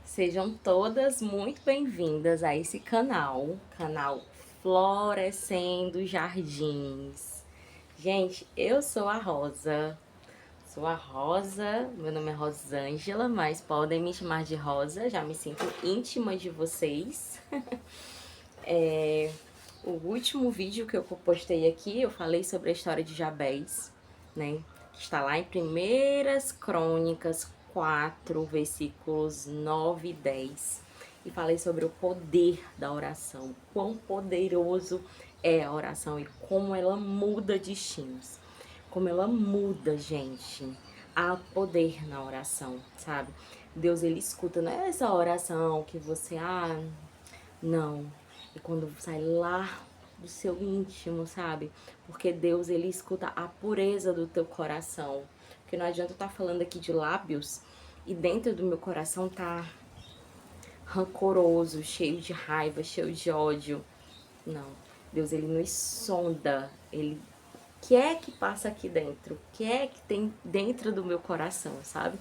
Sejam todas muito bem-vindas a esse canal Florescendo Jardins. Gente, eu sou a Rosa, meu nome é Rosângela, mas podem me chamar de Rosa, já me sinto íntima de vocês. O último vídeo que eu postei aqui, eu falei sobre a história de Jabez, né? Que está lá em Primeiras Crônicas 4, versículos 9 e 10. E falei sobre o poder da oração, quão poderoso é a oração e como ela muda destinos. Como ela muda, gente. Há poder na oração, sabe? Deus, ele escuta, não é essa oração que você, não. E quando sai lá do seu íntimo, sabe? Porque Deus, ele escuta a pureza do teu coração. Porque não adianta eu estar falando aqui de lábios e dentro do meu coração tá rancoroso, cheio de raiva, cheio de ódio. Não. Deus, ele nos sonda. Ele quer que passa aqui dentro. Quer que tem dentro do meu coração, sabe?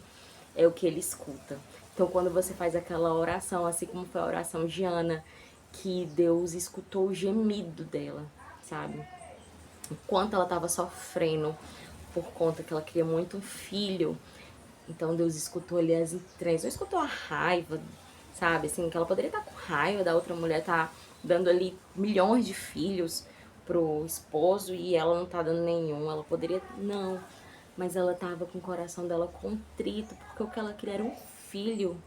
É o que ele escuta. Então, quando você faz aquela oração, assim como foi a oração de Ana, que Deus escutou o gemido dela, sabe? Enquanto ela estava sofrendo por conta que ela queria muito um filho, então Deus escutou ali as entranhas, não escutou a raiva, sabe? Assim, que ela poderia estar com raiva da outra mulher, tá dando ali milhões de filhos pro esposo e ela não tá dando nenhum. Ela poderia, não, mas ela tava com o coração dela contrito, porque o que ela queria era um filho.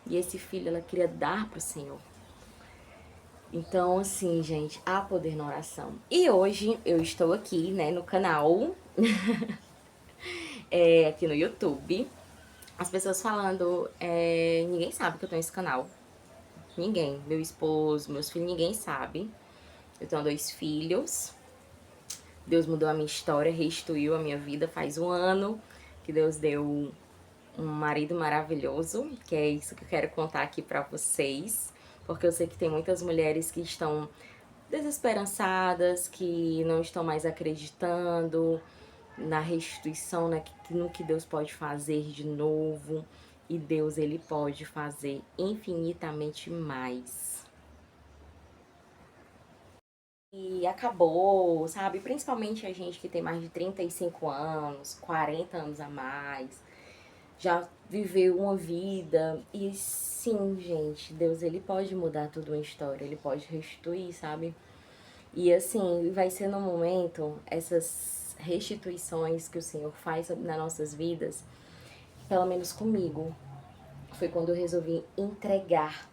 E esse filho ela queria dar pro Senhor. Então, assim, gente, há poder na oração. E hoje eu estou aqui, né, no canal, aqui no YouTube. As pessoas falando, ninguém sabe que eu tenho esse canal. Ninguém. Meu esposo, meus filhos, ninguém sabe. Eu tenho 2 filhos. Deus mudou a minha história, restituiu a minha vida faz um ano que Deus deu um marido maravilhoso, que é isso que eu quero contar aqui pra vocês, porque eu sei que tem muitas mulheres que estão desesperançadas, que não estão mais acreditando na restituição, né, no que Deus pode fazer de novo, e Deus, ele pode fazer infinitamente mais. E acabou, sabe? Principalmente a gente que tem mais de 35 anos, 40 anos a mais, já viveu uma vida. E sim, gente, Deus, ele pode mudar toda uma história, ele pode restituir, sabe? E assim, vai ser no momento, essas restituições que o Senhor faz nas nossas vidas, pelo menos comigo, foi quando eu resolvi entregar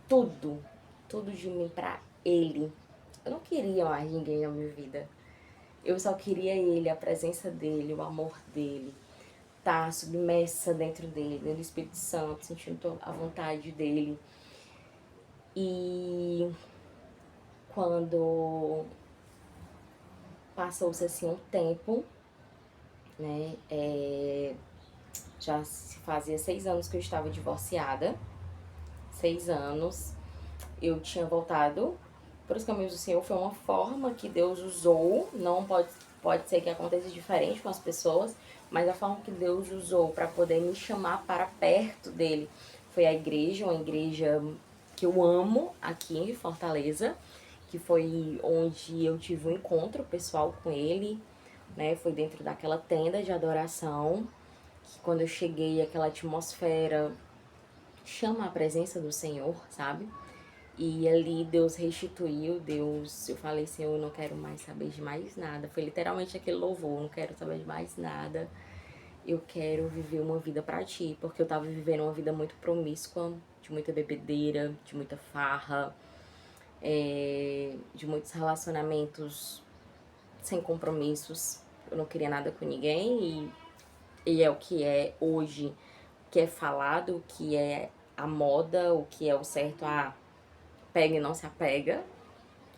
tudo, tudo de mim pra Ele. Eu não queria mais ninguém na minha vida. Eu só queria Ele, a presença dEle, o amor dEle. Tá submersa dentro dele, dentro do Espírito Santo, sentindo a vontade dele. E quando passou-se assim um tempo, né, já se fazia 6 anos que eu estava divorciada, 6 anos, eu tinha voltado para os caminhos do Senhor. Foi uma forma que Deus usou, não pode ser que aconteça diferente com as pessoas, mas a forma que Deus usou para poder me chamar para perto dele foi a igreja, uma igreja que eu amo aqui em Fortaleza, que foi onde eu tive um encontro pessoal com ele, né? Foi dentro daquela tenda de adoração, que quando eu cheguei, aquela atmosfera chama a presença do Senhor, sabe? E ali Deus restituiu, Deus, eu falei, Senhor, eu não quero mais saber de mais nada. Foi literalmente aquele louvor, não quero saber de mais nada. Eu quero viver uma vida pra ti, porque eu tava vivendo uma vida muito promíscua, de muita bebedeira, de muita farra, de muitos relacionamentos sem compromissos. Eu não queria nada com ninguém e é o que é hoje, o que é falado, o que é a moda, o que é o certo, pega e não se apega.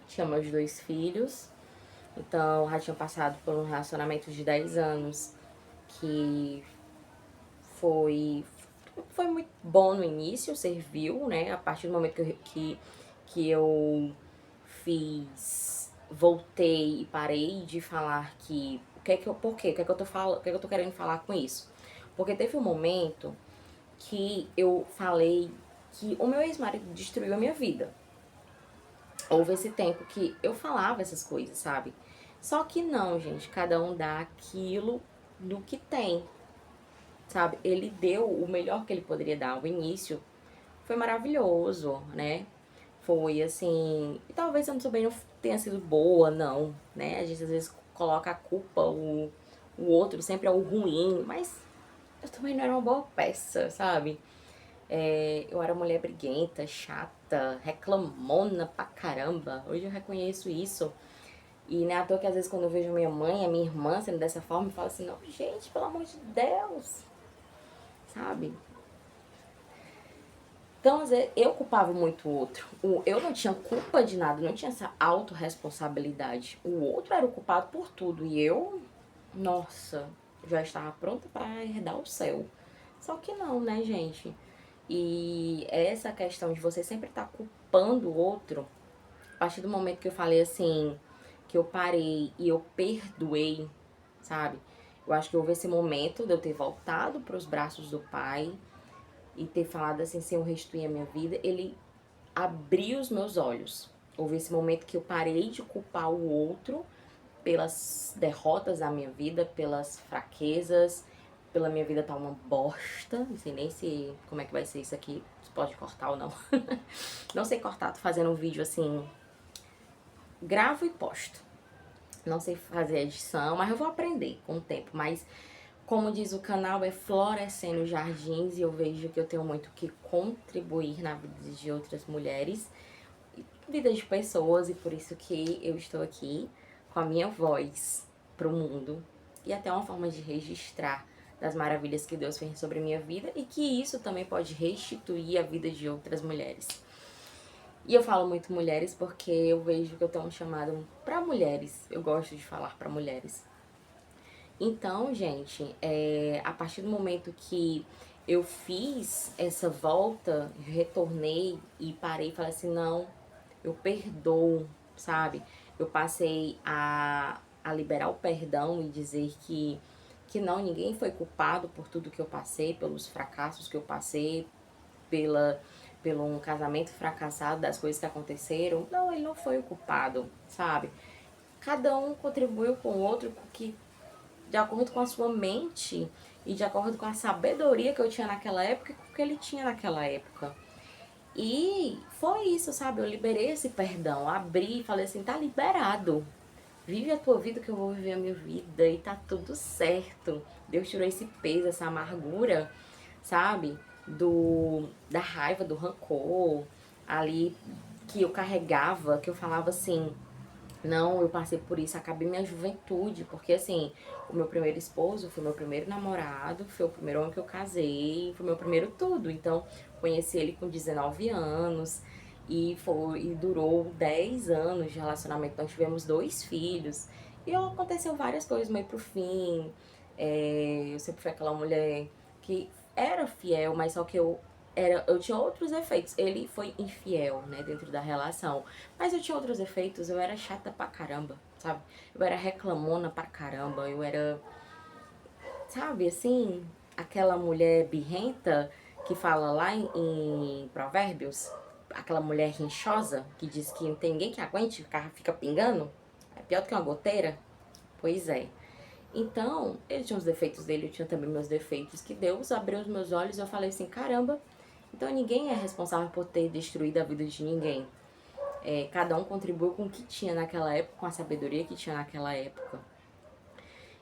Tinha meus 2 filhos, então já tinha passado por um relacionamento de 10 anos que foi, foi muito bom no início, serviu, né? A partir do momento que eu voltei e parei de falar por quê? O que é que eu tô querendo falar com isso? Porque teve um momento que eu falei que o meu ex-marido destruiu a minha vida. Houve esse tempo que eu falava essas coisas, sabe? Só que não, gente, cada um dá aquilo do que tem, sabe? Ele deu o melhor que ele poderia dar. O início foi maravilhoso, né? Foi assim. E talvez eu também não tenha sido boa, não, né? A gente às vezes coloca a culpa, o outro sempre é o ruim, mas eu também não era uma boa peça, sabe? Eu era mulher briguenta, chata, reclamona pra caramba. Hoje eu reconheço isso. E não é à toa que às vezes quando eu vejo minha mãe, a minha irmã sendo dessa forma, eu falo assim, não, gente, pelo amor de Deus, sabe? Então, às vezes, eu culpava muito o outro. Eu não tinha culpa de nada, não tinha essa autorresponsabilidade. O outro era o culpado por tudo. E eu, nossa, já estava pronta para herdar o céu. Só que não, né, gente? E essa questão de você sempre estar culpando o outro, a partir do momento que eu falei assim, que eu parei e eu perdoei, sabe? Eu acho que houve esse momento de eu ter voltado para os braços do pai e ter falado assim, Senhor, restituir a minha vida, ele abriu os meus olhos. Houve esse momento que eu parei de culpar o outro pelas derrotas da minha vida, pelas fraquezas, pela minha vida tá uma bosta. Não sei nem se como é que vai ser isso aqui, se pode cortar ou não. Não sei cortar, tô fazendo um vídeo assim, gravo e posto. Não sei fazer edição, mas eu vou aprender com o tempo. Mas, como diz o canal, é Florescendo Jardins e eu vejo que eu tenho muito que contribuir na vida de outras mulheres, vida de pessoas, e por isso que eu estou aqui com a minha voz pro mundo e até uma forma de registrar das maravilhas que Deus fez sobre a minha vida e que isso também pode restituir a vida de outras mulheres. E eu falo muito mulheres porque eu vejo que eu tenho um chamado pra mulheres. Eu gosto de falar pra mulheres. Então, gente, a partir do momento que eu fiz essa volta, retornei e parei e falei assim, não, eu perdoo, sabe? Eu passei a liberar o perdão e dizer que não, ninguém foi culpado por tudo que eu passei, pelos fracassos que eu passei, pelo um casamento fracassado, das coisas que aconteceram. Não, ele não foi o culpado, sabe? Cada um contribuiu com o outro que, de acordo com a sua mente e de acordo com a sabedoria que eu tinha naquela época e com o que ele tinha naquela época. E foi isso, sabe? Eu liberei esse perdão, abri e falei assim, tá liberado. Vive a tua vida que eu vou viver a minha vida e tá tudo certo. Deus tirou esse peso, essa amargura, sabe? Da raiva, do rancor ali que eu carregava, que eu falava assim, não, eu passei por isso, acabei minha juventude, porque assim, o meu primeiro esposo foi meu primeiro namorado, foi o primeiro homem que eu casei, foi meu primeiro tudo. Então, conheci ele com 19 anos e durou 10 anos de relacionamento. Nós tivemos 2 filhos. E aconteceu várias coisas meio pro fim. Eu sempre fui aquela mulher que era fiel, mas só que eu tinha outros efeitos. Ele foi infiel, né, dentro da relação. Mas eu tinha outros efeitos, eu era chata pra caramba, sabe? Eu era reclamona pra caramba, eu era, sabe, assim, aquela mulher birrenta que fala lá em Provérbios, aquela mulher rinchosa que diz que não tem ninguém que aguente, o carro fica pingando, é pior do que uma goteira. Pois é. Então, ele tinha os defeitos dele, eu tinha também meus defeitos, que Deus abriu os meus olhos e eu falei assim, caramba, então ninguém é responsável por ter destruído a vida de ninguém. Cada um contribuiu com o que tinha naquela época, com a sabedoria que tinha naquela época.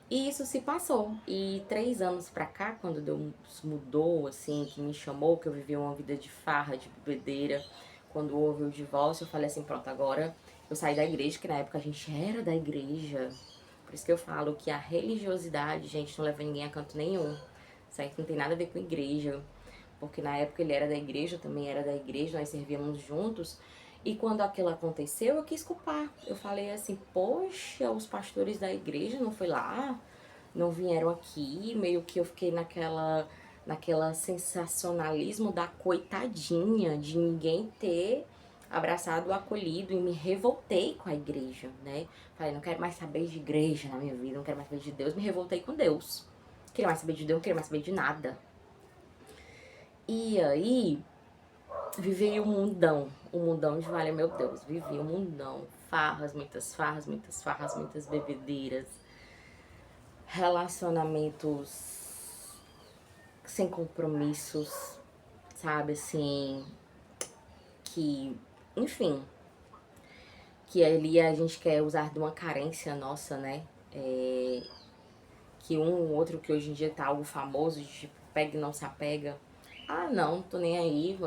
E isso se passou. E 3 anos pra cá, quando Deus mudou, assim, que me chamou, que eu vivi uma vida de farra, de bebedeira, quando houve o divórcio, eu falei assim, pronto, agora eu saí da igreja, que na época a gente era da igreja. Por isso que eu falo que a religiosidade, gente, não leva ninguém a canto nenhum, certo? Não tem nada a ver com igreja. Porque na época ele era da igreja, eu também era da igreja, nós servíamos juntos. E quando aquilo aconteceu, eu quis culpar. Eu falei assim, poxa, os pastores da igreja não foi lá, não vieram aqui, meio que eu fiquei naquela sensacionalismo da coitadinha, de ninguém ter abraçado, acolhido, e me revoltei com a igreja, né? Falei, não quero mais saber de igreja na minha vida, não quero mais saber de Deus, me revoltei com Deus. Não queria mais saber de Deus, não queria mais saber de nada. E aí, vivi um mundão de vale, meu Deus, vivi um mundão. Farras, muitas farras, muitas farras, muitas bebedeiras, relacionamentos sem compromissos, sabe, assim, que, enfim, que ali a gente quer usar de uma carência nossa, né? Que um ou outro que hoje em dia tá algo famoso, de tipo, pega e não se apega. Ah, não, tô nem aí,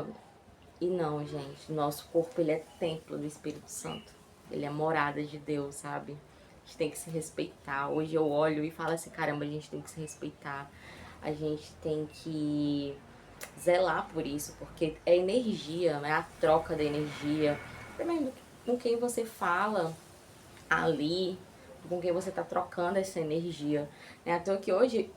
e não, gente, nosso corpo ele é templo do Espírito Santo. Ele é morada de Deus, sabe? A gente tem que se respeitar. Hoje eu olho e falo assim, caramba, a gente tem que se respeitar. A gente tem que zelar por isso, porque é energia, é a troca da energia. Também com quem você fala ali, com quem você tá trocando essa energia. É à toa que hoje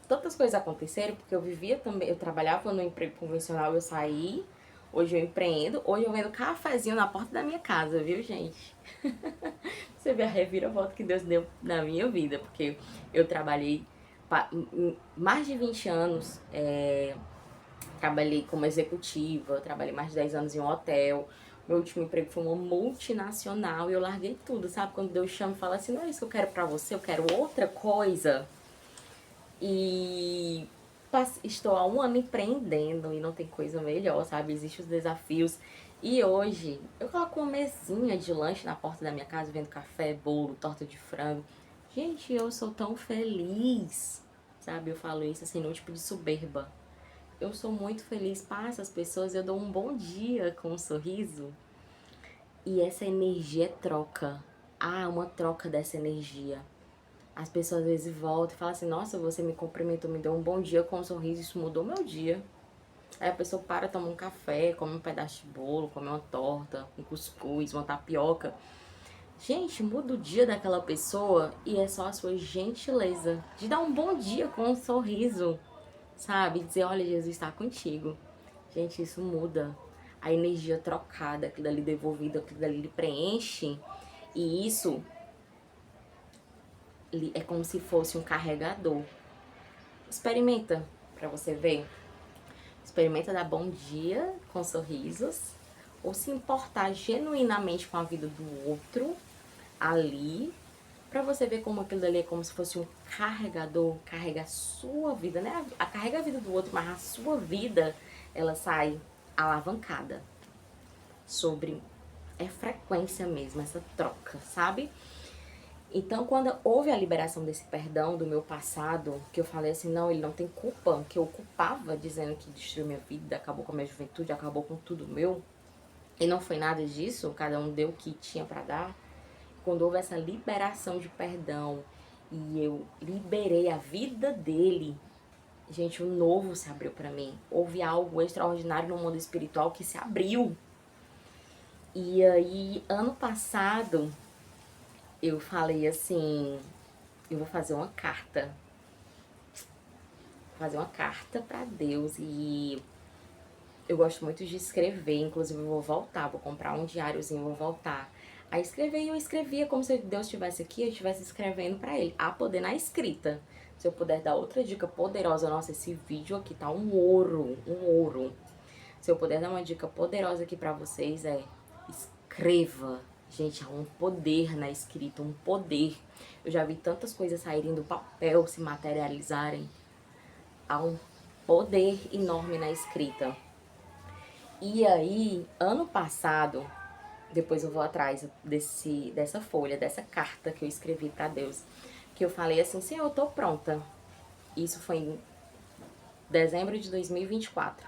tantas coisas aconteceram, porque eu vivia também, eu trabalhava no emprego convencional, eu saí, hoje eu empreendo, hoje eu vendo cafezinho na porta da minha casa, viu, gente? Você vê a reviravolta que Deus deu na minha vida, porque eu trabalhei mais de 20 anos, trabalhei como executiva, trabalhei mais de 10 anos em um hotel. Meu último emprego foi uma multinacional e eu larguei tudo, sabe? Quando Deus chama e fala assim, não é isso que eu quero pra você, eu quero outra coisa. E estou há um ano empreendendo e não tem coisa melhor, sabe? Existem os desafios. E hoje eu coloco uma mesinha de lanche na porta da minha casa, vendo café, bolo, torta de frango. Gente, eu sou tão feliz, sabe? Eu falo isso assim, no tipo de soberba. Eu sou muito feliz, passa as pessoas, eu dou um bom dia com um sorriso. E essa energia é troca. Ah, uma troca dessa energia. As pessoas às vezes voltam e falam assim, nossa, você me cumprimentou, me deu um bom dia com um sorriso, isso mudou meu dia. Aí a pessoa para, toma um café, come um pedaço de bolo, come uma torta, um cuscuz, uma tapioca. Gente, muda o dia daquela pessoa e é só a sua gentileza de dar um bom dia com um sorriso, sabe? Dizer, olha, Jesus está contigo. Gente, isso muda. A energia trocada, aquilo ali devolvido, aquilo ali lhe preenche. E isso é como se fosse um carregador. Experimenta pra você ver. Experimenta dar bom dia com sorrisos ou se importar genuinamente com a vida do outro ali, pra você ver como aquilo ali é como se fosse um carregador, carrega a sua vida, né? Carrega a vida do outro, mas a sua vida ela sai alavancada sobre frequência mesmo, essa troca, sabe? Então, quando houve a liberação desse perdão do meu passado, que eu falei assim, não, ele não tem culpa, que eu culpava dizendo que destruiu minha vida, acabou com a minha juventude, acabou com tudo meu, e não foi nada disso, cada um deu o que tinha pra dar. Quando houve essa liberação de perdão e eu liberei a vida dele, gente, o novo se abriu pra mim. Houve algo extraordinário no mundo espiritual que se abriu. E aí, ano passado, eu falei assim, eu vou fazer uma carta. Fazer uma carta pra Deus. E eu gosto muito de escrever, inclusive eu vou voltar, vou comprar um diáriozinho, vou voltar a escrever. E eu escrevia como se Deus estivesse aqui, eu estivesse escrevendo pra ele, a poder na escrita. Se eu puder dar outra dica poderosa, nossa, esse vídeo aqui tá um ouro, um ouro. Se eu puder dar uma dica poderosa aqui pra vocês é, escreva. Gente, há um poder na escrita, um poder. Eu já vi tantas coisas saírem do papel, se materializarem. Há um poder enorme na escrita. E aí, ano passado, depois eu vou atrás dessa folha, dessa carta que eu escrevi pra Deus, que eu falei assim, Senhor, eu tô pronta. Isso foi em dezembro de 2024.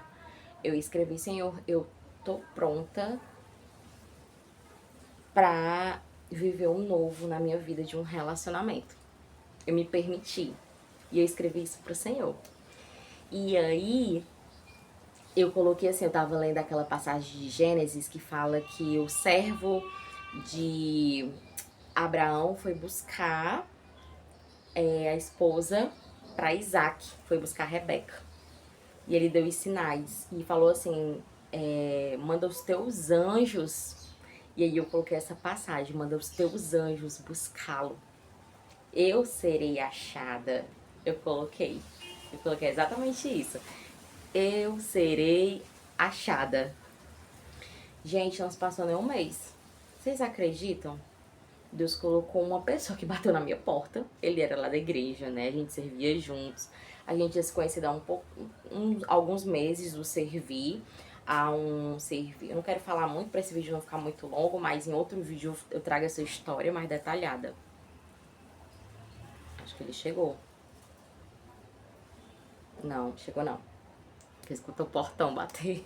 Eu escrevi, Senhor, eu tô pronta pra viver um novo na minha vida de um relacionamento. Eu me permiti. E eu escrevi isso pro Senhor. E aí, eu coloquei assim, eu tava lendo aquela passagem de Gênesis que fala que o servo de Abraão foi buscar a esposa para Isaac, foi buscar Rebeca. E ele deu os sinais e falou assim, manda os teus anjos. E aí eu coloquei essa passagem, manda os teus anjos buscá-lo. Eu serei achada. Eu coloquei exatamente isso. eu serei achada. Gente, não se passou nem um mês. Vocês acreditam? Deus colocou uma pessoa que bateu na minha porta. Ele era lá da igreja, né? A gente servia juntos. A gente já se conhecia há alguns meses do servir. Eu não quero falar muito para esse vídeo não ficar muito longo, mas em outro vídeo eu trago essa história mais detalhada. Acho que ele chegou. Não, chegou não. Porque escutou o portão bater.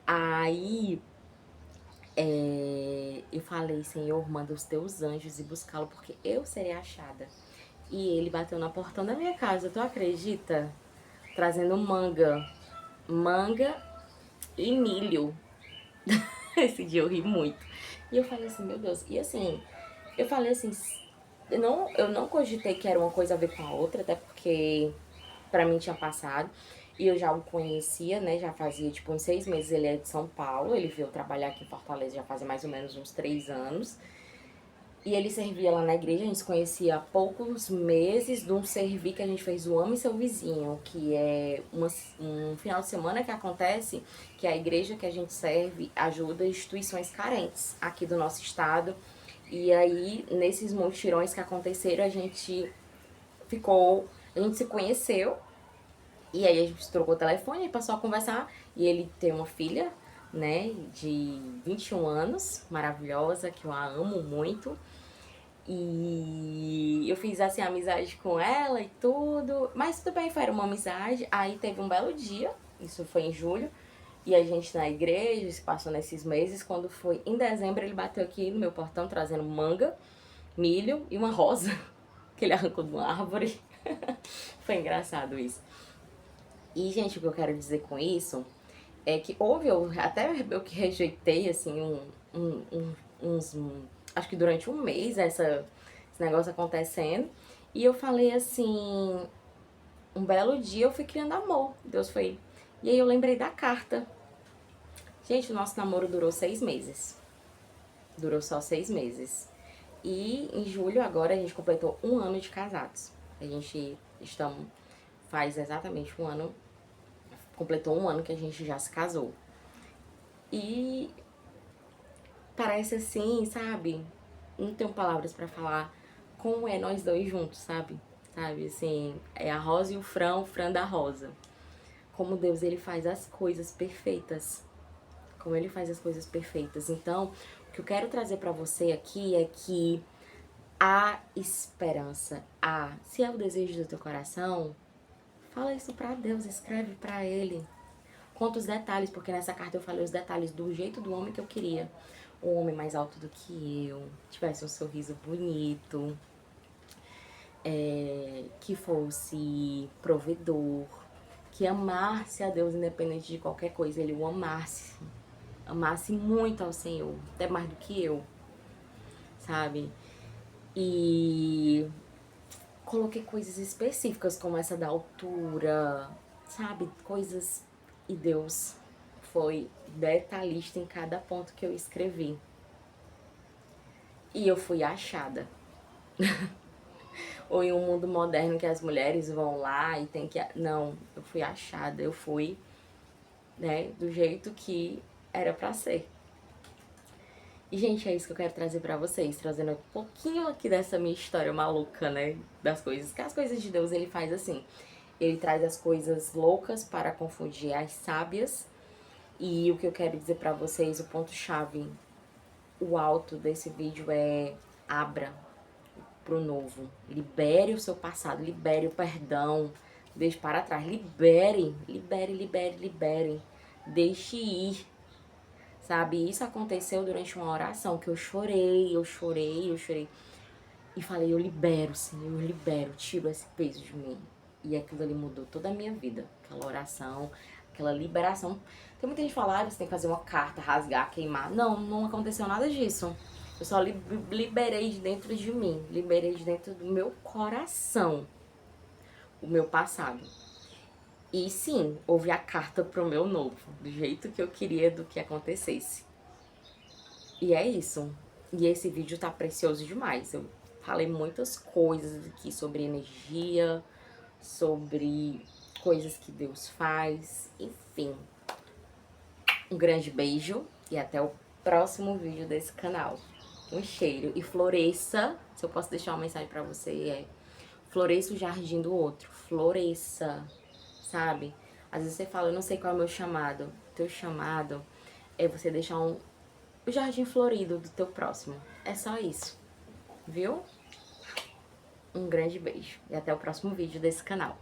Aí eu falei, Senhor, manda os teus anjos e buscá-lo, porque eu serei achada. E ele bateu na portão da minha casa, tu acredita? Trazendo manga e milho. Esse dia eu ri muito. E eu falei assim, meu Deus. E assim, eu falei assim, eu não cogitei que era uma coisa a ver com a outra, até porque pra mim tinha passado. E eu já o conhecia, né? Já fazia tipo uns 6 meses. Ele é de São Paulo. Ele veio trabalhar aqui em Fortaleza já fazia mais ou menos uns 3 anos. E ele servia lá na igreja, a gente se conhecia há poucos meses de um servir que a gente fez o Ame Seu Vizinho, que é um final de semana que acontece, que a igreja que a gente serve ajuda instituições carentes aqui do nosso estado. E aí, nesses mutirões que aconteceram, a gente se conheceu, e aí a gente trocou o telefone e passou a conversar, e ele tem uma filha, né, de 21 anos, maravilhosa, que eu a amo muito. E eu fiz assim amizade com ela e tudo, mas tudo bem, foi uma amizade. Aí teve um belo dia, isso foi em julho, e a gente na igreja, se passou nesses meses. Quando foi em dezembro, ele bateu aqui no meu portão trazendo manga, milho e uma rosa que ele arrancou de uma árvore. Foi engraçado isso. E, gente, o que eu quero dizer com isso é que até eu que rejeitei, assim, acho que durante um mês esse negócio acontecendo. E eu falei assim, um belo dia eu fui criando amor, Deus foi. E aí eu lembrei da carta. Gente, o nosso namoro durou 6 meses. Durou só 6 meses. E em julho agora a gente completou 1 ano de casados. A gente faz exatamente 1 ano, completou 1 ano que a gente já se casou. E parece assim, sabe? Não tenho palavras pra falar como é nós dois juntos, sabe? Sabe, assim, é a rosa e o Fran da rosa. Como Deus, ele faz as coisas perfeitas. Como ele faz as coisas perfeitas. Então, o que eu quero trazer pra você aqui é que há esperança. Se é o desejo do teu coração, fala isso pra Deus, escreve pra ele. Conta os detalhes, porque nessa carta eu falei os detalhes do jeito do homem que eu queria. Um homem mais alto do que eu, tivesse um sorriso bonito, que fosse provedor, que amasse a Deus independente de qualquer coisa, ele o amasse muito ao Senhor, até mais do que eu, sabe? E coloquei coisas específicas como essa da altura, sabe? Coisas, e Deus foi detalhista em cada ponto que eu escrevi. E eu fui achada. Ou em um mundo moderno que as mulheres vão lá e tem que... Não, eu fui achada, eu fui, né, do jeito que era pra ser. E, gente, é isso que eu quero trazer pra vocês, trazendo um pouquinho aqui dessa minha história maluca, né, das coisas. Que as coisas de Deus, ele faz assim, ele traz as coisas loucas para confundir as sábias. E o que eu quero dizer pra vocês, o ponto-chave, o alto desse vídeo é: abra pro novo. Libere o seu passado, libere o perdão, deixe para trás, libere, libere, libere, libere, deixe ir, sabe? Isso aconteceu durante uma oração que eu chorei, eu chorei, eu chorei e falei: eu libero, Senhor, eu libero, tiro esse peso de mim. E aquilo ali mudou toda a minha vida, aquela oração, aquela liberação. Tem muita gente que fala: você tem que fazer uma carta, rasgar, queimar. Não, não aconteceu nada disso. Eu só liberei de dentro de mim, liberei de dentro do meu coração o meu passado. E sim, houve a carta pro meu novo, do jeito que eu queria do que acontecesse. E é isso. E esse vídeo tá precioso demais. Eu falei muitas coisas aqui sobre energia, sobre coisas que Deus faz, enfim. Um grande beijo e até o próximo vídeo desse canal. Um cheiro e floresça, se eu posso deixar uma mensagem pra você, floresça o jardim do outro, floresça, sabe? Às vezes você fala, eu não sei qual é o meu chamado. Teu chamado é você deixar o jardim florido do teu próximo. É só isso, viu? Um grande beijo e até o próximo vídeo desse canal.